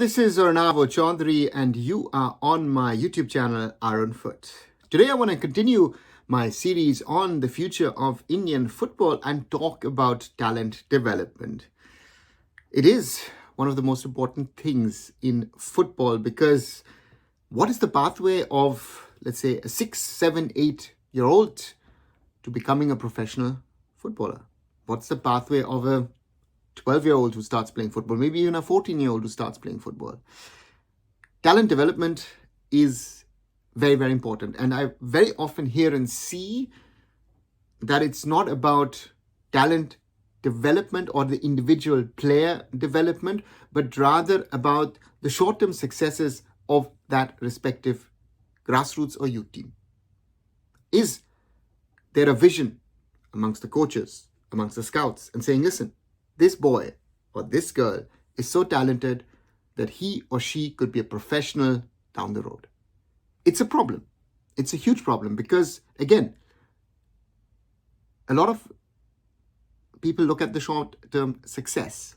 this is Arunava Chaudhuri and you are on my YouTube channel, Arunfoot. Today I want to continue my series on the future of Indian football and talk about talent development. It is one of the most important things in football because what is the pathway of, let's say, a 6, 7, 8-year-old to becoming a professional footballer? What's the pathway of a 12-year-old who starts playing football, maybe even a 14-year-old who starts playing football? Talent development is very, very important. And I very often hear and see that it's not about talent development or the individual player development, but rather about the short-term successes of that respective grassroots or youth team. Is there a vision amongst the coaches, amongst the scouts, and saying, listen, this boy or this girl is so talented that he or she could be a professional down the road? It's a problem. It's a huge problem because, again, a lot of people look at the short-term success.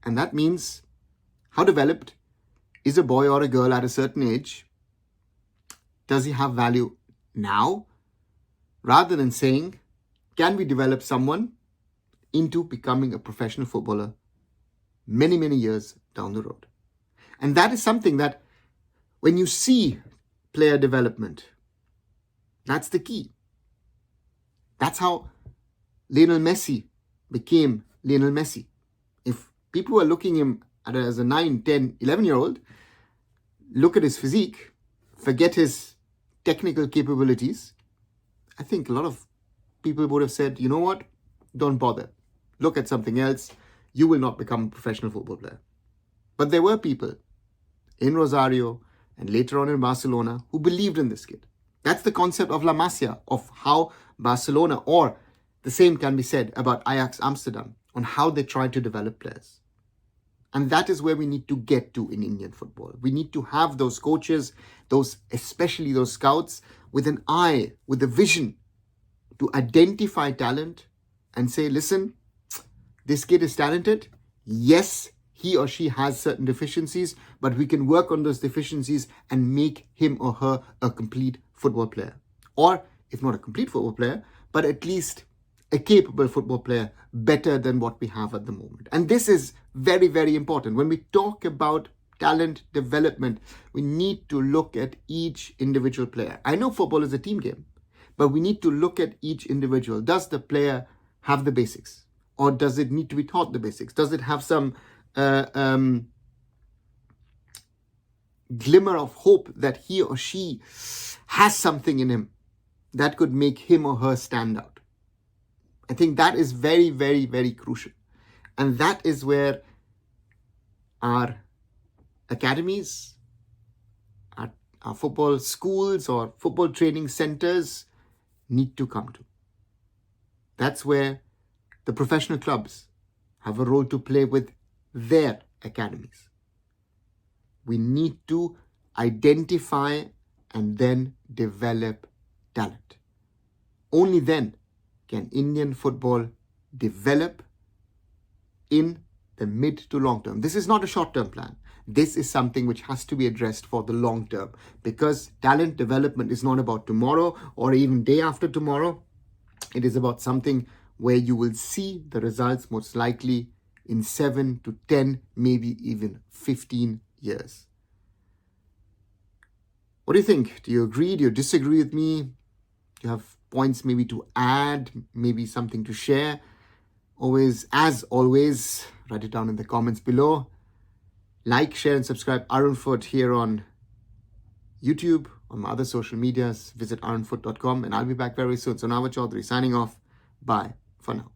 And that means how developed is a boy or a girl at a certain age? Does he have value now? Rather than saying, can we develop someone into becoming a professional footballer many, many years down the road? And that is something that when you see player development, that's the key. That's how Lionel Messi became Lionel Messi. If people were looking him at as a 9, 10, 11-year-old, look at his physique, forget his technical capabilities, I think a lot of people would have said, you know what, don't bother. Look at something else. You will not become a professional football player. But there were people in Rosario and later on in Barcelona who believed in this kid. That's the concept of La Masia, of how Barcelona, or the same can be said about Ajax Amsterdam, on how they try to develop players. And that is where we need to get to in Indian football. We need to have those coaches, especially those scouts, with an eye, with a vision to identify talent and say, listen, this kid is talented. Yes, he or she has certain deficiencies, but we can work on those deficiencies and make him or her a complete football player. Or, if not a complete football player, but at least a capable football player, better than what we have at the moment. And this is very, very important. When we talk about talent development, we need to look at each individual player. I know football is a team game, but we need to look at each individual. Does the player have the basics? Or does it need to be taught the basics? Does it have some glimmer of hope that he or she has something in him that could make him or her stand out? I think that is very, very, very crucial. And that is where our academies, our football schools or football training centers need to come to. That's where the professional clubs have a role to play with their academies. We need to identify and then develop talent. Only then can Indian football develop in the mid to long term. This is not a short-term plan. This is something which has to be addressed for the long term, because talent development is not about tomorrow or even day after tomorrow. It is about something where you will see the results most likely in 7 to 10, maybe even 15 years. What do you think? Do you agree? Do you disagree with me? Do you have points maybe to add, maybe something to share? As always, write it down in the comments below. Like, share, and subscribe Arunfoot here on YouTube, on my other social medias. Visit arunfoot.com, and I'll be back very soon. So Arunava Chaudhuri signing off. Bye for now.